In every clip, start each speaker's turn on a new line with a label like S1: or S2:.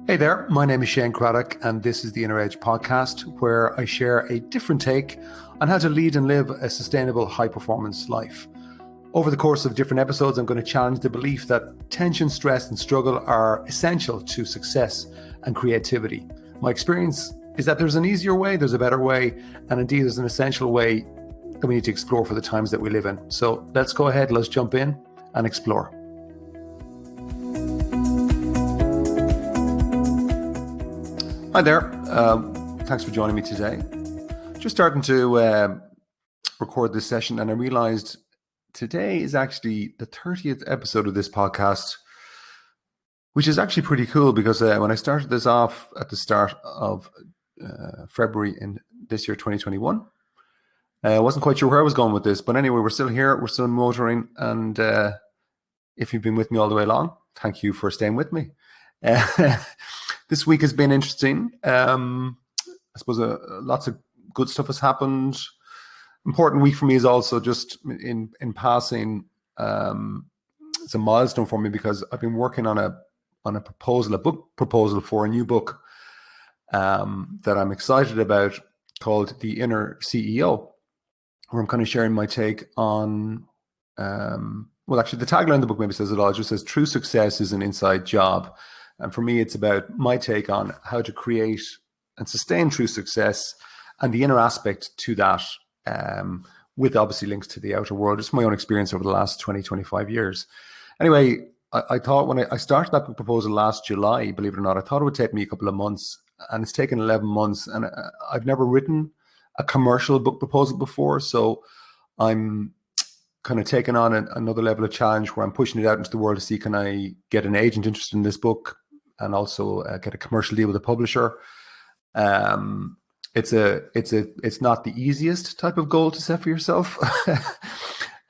S1: Hey there, my name is Shane Craddock, and this is the Inner Edge podcast, where I share a different take on how to lead and live a sustainable, high-performance life. Over the course of different episodes, I'm going to challenge the belief that tension, stress, and struggle are essential to success and creativity. My experience is that there's an easier way, there's a better way, and indeed there's an essential way that we need to explore for the times that we live in. So let's go ahead, let's jump in and explore. Hi there, thanks for joining me today. Just starting to record this session, and I realized today is actually the 30th episode of this podcast, which is actually pretty cool because when I started this off at the start of February in this year, 2021, I wasn't quite sure where I was going with this, but anyway, we're still here, we're still motoring, and if you've been with me all the way along, thank you for staying with me. This week has been interesting. I suppose lots of good stuff has happened. Important week for me is also just in passing. It's a milestone for me because I've been working on a proposal, a book proposal for a new book that I'm excited about called The Inner CEO, where I'm kind of sharing my take on. Well, actually, the tagline of the book maybe says it all. It just says, "True success is an inside job." And for me, it's about my take on how to create and sustain true success and the inner aspect to that, with obviously links to the outer world. It's my own experience over the last 20, 25 years. Anyway, I thought when I started that book proposal last July, believe it or not, I thought it would take me a couple of months, and it's taken 11 months. And I've never written a commercial book proposal before. So I'm kind of taking on another level of challenge where I'm pushing it out into the world to see, can I get an agent interested in this book and also get a commercial deal with a publisher. It's not the easiest type of goal to set for yourself,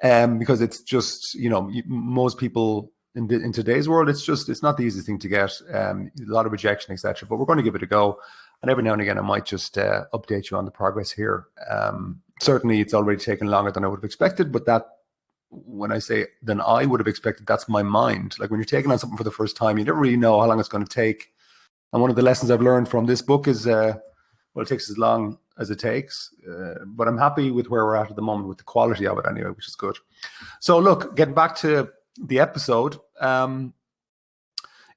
S1: because it's just, most people in today's world, it's not the easiest thing to get. A lot of rejection, etc. But we're going to give it a go, and every now and again I might just update you on the progress here. Certainly, it's already taken longer than I would have expected, but that. When I say than I would have expected, that's my mind. Like when you're taking on something for the first time, you never really know how long it's going to take. And one of the lessons I've learned from this book is, it takes as long as it takes. But I'm happy with where we're at the moment with the quality of it anyway, which is good. So look, getting back to the episode. In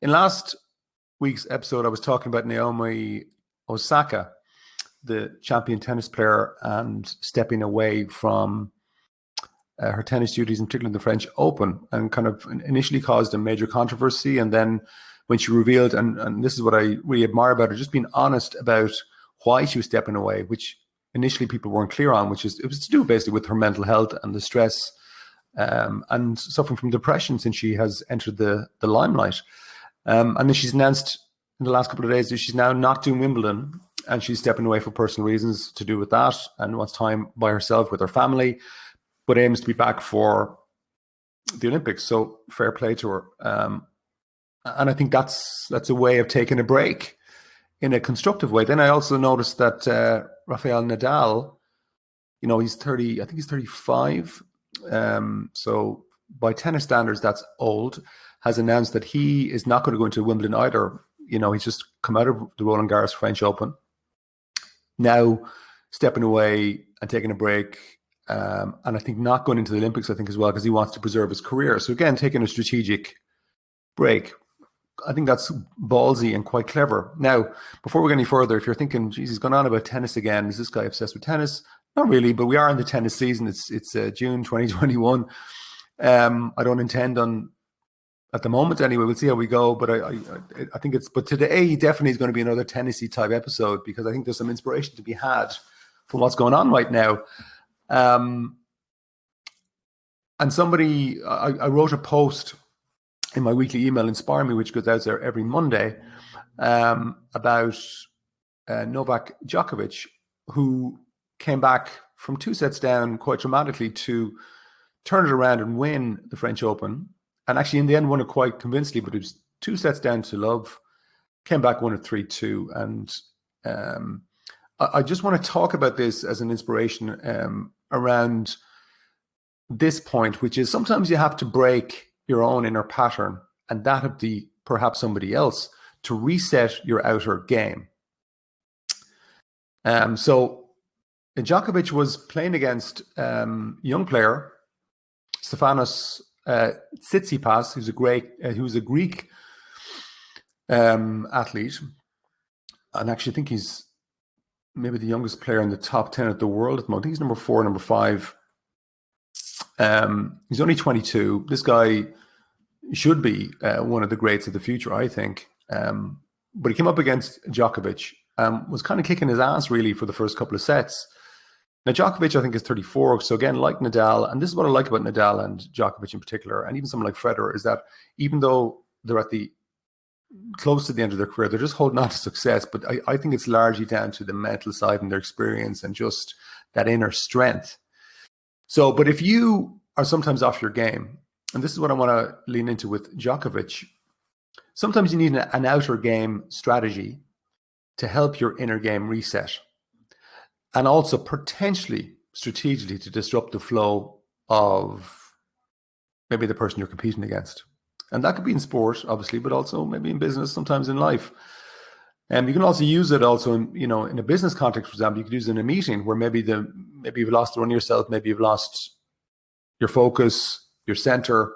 S1: last week's episode, I was talking about Naomi Osaka, the champion tennis player, and stepping away from her tennis duties, in particular the French Open, and kind of initially caused a major controversy. And then when she revealed, and this is what I really admire about her, just being honest about why she was stepping away, which initially people weren't clear on, it was to do basically with her mental health and the stress, and suffering from depression since she has entered the limelight. And then she's announced in the last couple of days that she's now not doing Wimbledon, and she's stepping away for personal reasons to do with that, and wants time by herself with her family, but aims to be back for the Olympics. So fair play to her. And I think that's a way of taking a break in a constructive way. Then I also noticed that Rafael Nadal, he's 30, I think he's 35. So by tennis standards, that's old, has announced that he is not going to go into Wimbledon either. He's just come out of the Roland Garros French Open. Now stepping away and taking a break. And I think not going into the Olympics, I think as well, because he wants to preserve his career. So again, taking a strategic break. I think that's ballsy and quite clever. Now, before we go any further, if you're thinking, geez, he's gone on about tennis again, is this guy obsessed with tennis? Not really, but we are in the tennis season. It's June 2021. I don't intend on, at the moment anyway, we'll see how we go, but I think but today definitely is going to be another tennis-y type episode, because I think there's some inspiration to be had from what's going on right now. And somebody, I wrote a post in my weekly email, Inspire Me, which goes out there every Monday, about Novak Djokovic, who came back from 2 sets down quite dramatically to turn it around and win the French Open. And actually, in the end, won it quite convincingly, but it was 2 sets down to love, came back, won it 3-2. And I just want to talk about this as an inspiration around this point, which is sometimes you have to break your own inner pattern and that of perhaps somebody else to reset your outer game. So Djokovic was playing against young player Stefanos Tsitsipas, who's a Greek athlete, and actually I think he's maybe the youngest player in the top 10 at the world at the moment. I think he's number 4, number 5. He's only 22. This guy should be one of the greats of the future, I think. But he came up against Djokovic, was kind of kicking his ass really for the first couple of sets. Now, Djokovic, I think, is 34. So again, like Nadal, and this is what I like about Nadal and Djokovic in particular, and even someone like Federer, is that even though they're at the close to the end of their career, they're just holding on to success. But I think it's largely down to the mental side and their experience and just that inner strength. So, but if you are sometimes off your game, and this is what I want to lean into with Djokovic, sometimes you need an outer game strategy to help your inner game reset, and also potentially strategically to disrupt the flow of maybe the person you're competing against. And that could be in sport, obviously, but also maybe in business, sometimes in life. And you can also use it also in a business context, for example. You could use it in a meeting where maybe you've lost the run of yourself, maybe you've lost your focus, your center.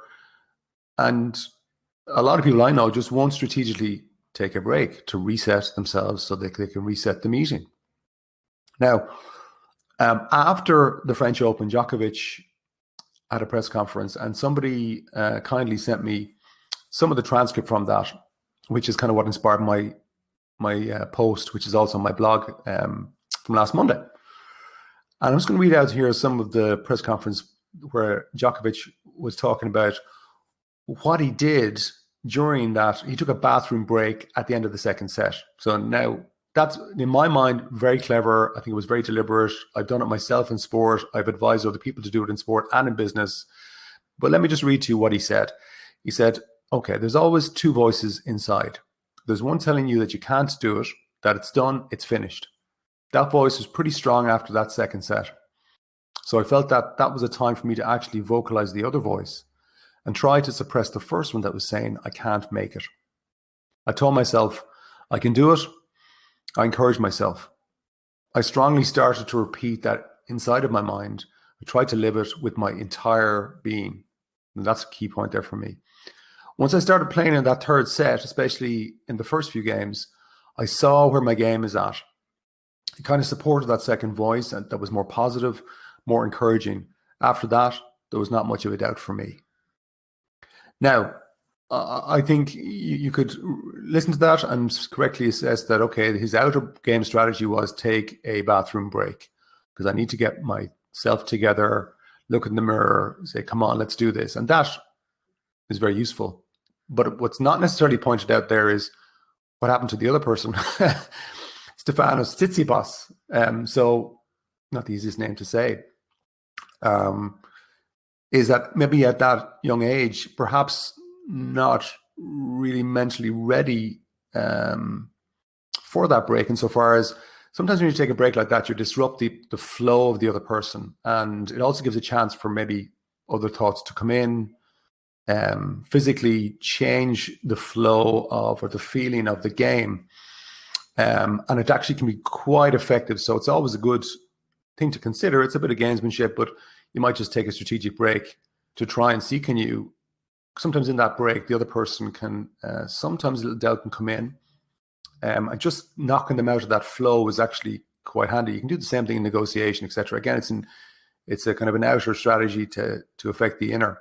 S1: And a lot of people I know just won't strategically take a break to reset themselves so they can reset the meeting. Now, after the French Open, Djokovic had a press conference, and somebody kindly sent me some of the transcript from that, which is kind of what inspired my post, which is also on my blog from last Monday. And I'm just going to read out here some of the press conference where Djokovic was talking about what he did during that. He took a bathroom break at the end of the second set. So now that's, in my mind, very clever. I think it was very deliberate. I've done it myself in sport. I've advised other people to do it in sport and in business. But let me just read to you what he said. He said, okay, there's always two voices inside. There's one telling you that you can't do it, that it's done, it's finished. That voice was pretty strong after that second set. So I felt that that was a time for me to actually vocalize the other voice and try to suppress the first one that was saying, I can't make it. I told myself, I can do it. I encouraged myself. I strongly started to repeat that inside of my mind. I tried to live it with my entire being. And that's a key point there for me. Once I started playing in that third set, especially in the first few games, I saw where my game is at. It kind of supported that second voice, and that was more positive, more encouraging. After that, there was not much of a doubt for me. Now, I think you could listen to that and correctly assess that, okay, his outer game strategy was take a bathroom break because I need to get myself together, look in the mirror, say, come on, let's do this. And that is very useful. But what's not necessarily pointed out there is what happened to the other person, Stefanos Tsitsipas. So, not the easiest name to say, is that maybe at that young age, perhaps not really mentally ready for that break, insofar as sometimes when you take a break like that, you disrupt the flow of the other person. And it also gives a chance for maybe other thoughts to come in, physically change the flow of or the feeling of the game. And it actually can be quite effective. So it's always a good thing to consider. It's a bit of gamesmanship, but you might just take a strategic break to try and see, can you, sometimes in that break, the other person can, sometimes a little doubt can come in. And just knocking them out of that flow is actually quite handy. You can do the same thing in negotiation, etc. Again, it's a kind of an outer strategy to affect the inner.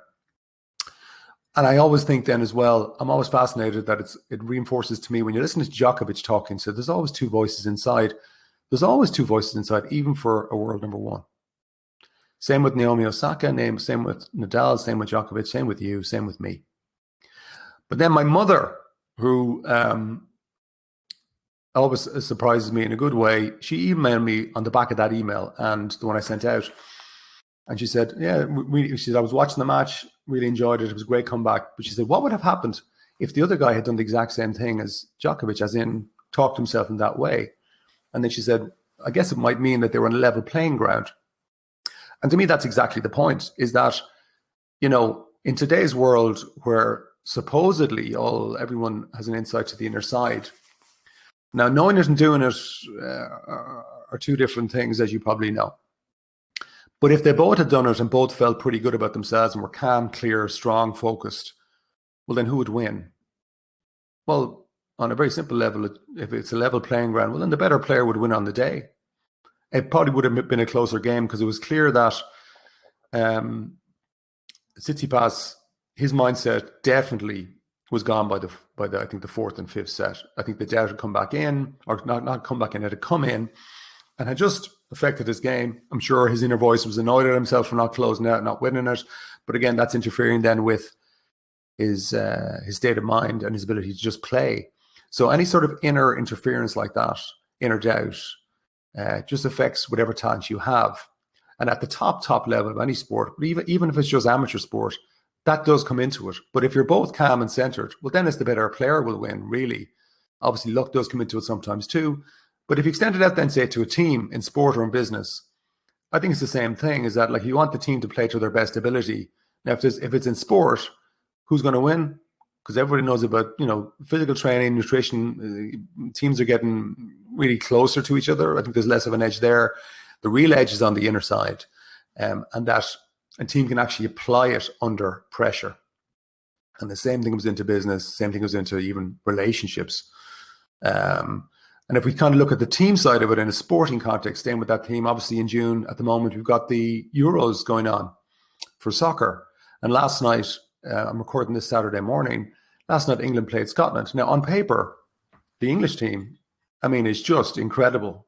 S1: And I always think then as well, I'm always fascinated that it reinforces to me when you listen to Djokovic talking, so there's always two voices inside. There's always two voices inside, even for a world number one. Same with Naomi Osaka, same with Nadal, same with Djokovic, same with you, same with me. But then my mother, who always surprises me in a good way, she emailed me on the back of that email and the one I sent out. And she said, yeah, she said, I was watching the match, really enjoyed it. It was a great comeback. But she said, what would have happened if the other guy had done the exact same thing as Djokovic, as in talked himself in that way? And then she said, I guess it might mean that they were on a level playing ground. And to me, that's exactly the point, is that, in today's world where supposedly everyone has an insight to the inner side. Now, knowing it and doing it are two different things, as you probably know. But if they both had done it and both felt pretty good about themselves and were calm, clear, strong, focused, well, then who would win? Well, on a very simple level, if it's a level playing ground, well, then the better player would win on the day. It probably would have been a closer game because it was clear that Tsitsipas, his mindset definitely was gone by the I think the fourth and fifth set. I think the doubt had come back in, or not come back in, it had come in, and had just affected his game. I'm sure his inner voice was annoyed at himself for not closing out, not winning it. But again, that's interfering then with his state of mind and his ability to just play. So any sort of inner interference like that, inner doubt, just affects whatever talent you have. And at the top level of any sport, but even if it's just amateur sport, that does come into it. But if you're both calm and centered, well, then it's the better player will win, really. Obviously, luck does come into it sometimes too. But if you extend it out then, say, to a team in sport or in business, I think it's the same thing, is that like you want the team to play to their best ability. Now, if it's in sport, who's going to win? Because everybody knows about, physical training, nutrition. Teams are getting really closer to each other. I think there's less of an edge there. The real edge is on the inner side, and that a team can actually apply it under pressure. And the same thing comes into business, same thing goes into even relationships. And if we kind of look at the team side of it in a sporting context, staying with that theme, obviously in June at the moment, we've got the Euros going on for soccer. And last night, I'm recording this Saturday morning, last night England played Scotland. Now on paper, the English team, is just incredible.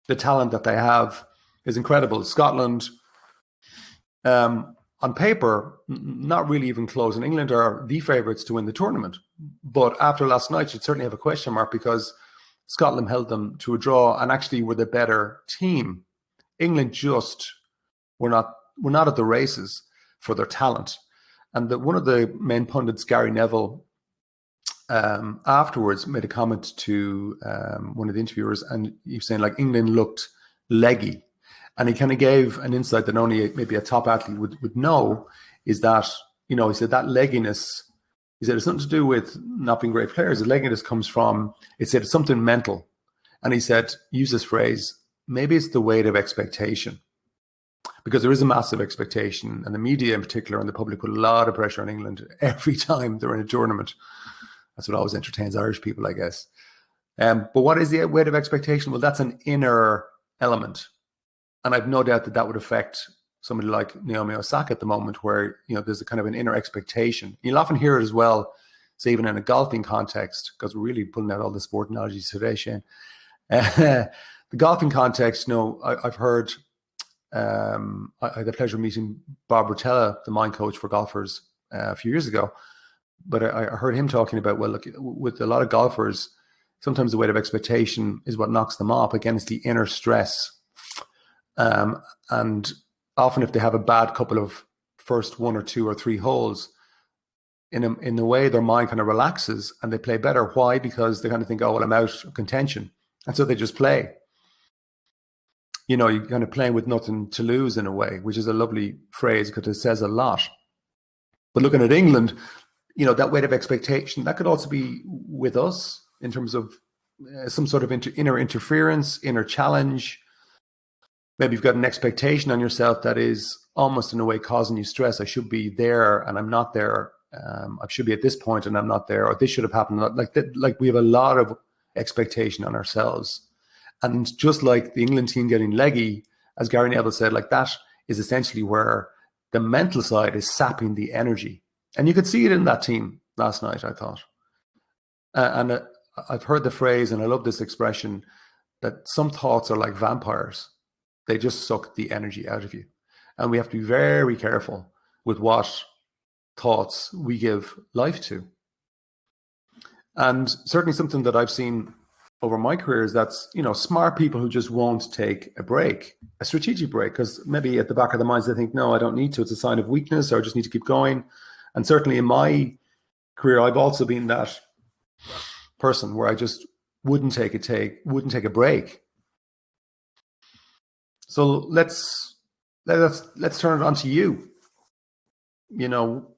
S1: The talent that they have is incredible. Scotland, on paper, not really even close. And England are the favourites to win the tournament. But after last night, you'd certainly have a question mark because Scotland held them to a draw and actually were the better team. England just were not at the races for their talent. And one of the main pundits, Gary Neville, afterwards made a comment to one of the interviewers, and he was saying like England looked leggy. And he kind of gave an insight that only maybe a top athlete would know, is that, he said that legginess, he said it's nothing to do with not being great players. The legginess comes from, it said it's something mental. And he said, use this phrase, maybe it's the weight of expectation. Because there is a massive expectation, and the media in particular and the public put a lot of pressure on England every time they're in a tournament. That's what always entertains Irish people, I guess. But what is the weight of expectation? Well, that's an inner element. And I've no doubt that would affect somebody like Naomi Osaka at the moment, where there's a kind of an inner expectation. You'll often hear it as well, say even in a golfing context, because we're really pulling out all the sport analogies today, Shane. The golfing context, I've heard, I had the pleasure of meeting Bob Rotella, the mind coach for golfers, a few years ago. But I heard him talking about, well, look, with a lot of golfers, sometimes the weight of expectation is what knocks them off. Again, it's the inner stress. And often if they have a bad couple of first 1 or 2 or 3 holes, in a way their mind kind of relaxes and they play better. Why? Because they kind of think, oh, well, I'm out of contention. And so they just play. You're kind of playing with nothing to lose in a way, which is a lovely phrase because it says a lot. But looking at England, that weight of expectation, that could also be with us in terms of some sort of inner interference, inner challenge. Maybe you've got an expectation on yourself that is almost in a way causing you stress. I should be there and I'm not there. I should be at this point and I'm not there, or this should have happened. Like we have a lot of expectation on ourselves. And just like the England team getting leggy, as Gary Neville said, like that is essentially where the mental side is sapping the energy. And you could see it in that team last night, I thought. And I've heard the phrase, and I love this expression, that some thoughts are like vampires. They just suck the energy out of you. And we have to be very careful with what thoughts we give life to. And certainly something that I've seen over my career is that's, smart people who just won't take a break, a strategic break, because maybe at the back of their minds they think, no, I don't need to. It's a sign of weakness, or I just need to keep going. And certainly in my career, I've also been that person where I just wouldn't take a break. So let's turn it on to you.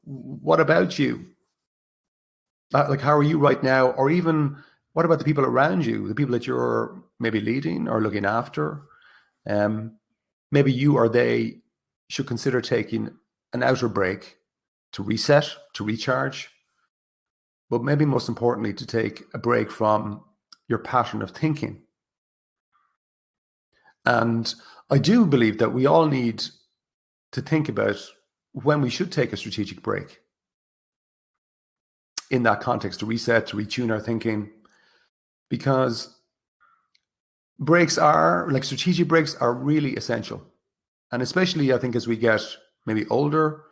S1: What about you? Like, how are you right now? Or even what about the people around you, the people that you're maybe leading or looking after? Um, Maybe you or they should consider taking an outer break to reset, to recharge, but maybe most importantly, to take a break from your pattern of thinking. And I do believe that we all need to think about when we should take a strategic break in that context, to reset, to retune our thinking, because breaks are like strategic breaks are really essential. And especially, I think, as we get maybe older,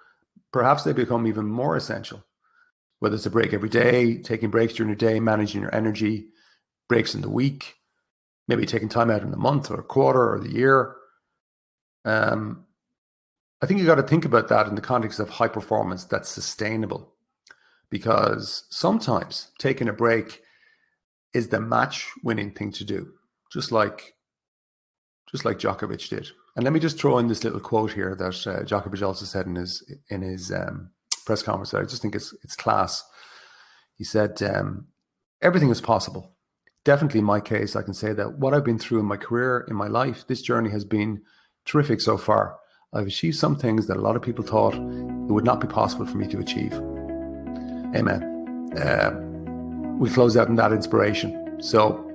S1: perhaps they become even more essential. Whether it's a break every day, taking breaks during the day, managing your energy, breaks in the week, maybe taking time out in the month or a quarter or the year. I think you got to think about that in the context of high performance that's sustainable, because sometimes taking a break is the match winning thing to do, just like Djokovic did. And let me just throw in this little quote here that Djokovic also said in his press conference. I just think it's class. He said, "Everything is possible. Definitely in my case, I can say that what I've been through in my career, in my life, this journey has been terrific so far. I've achieved some things that a lot of people thought it would not be possible for me to achieve." Amen. We close out on that inspiration. So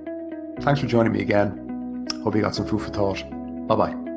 S1: thanks for joining me again. Hope you got some food for thought. Bye-bye.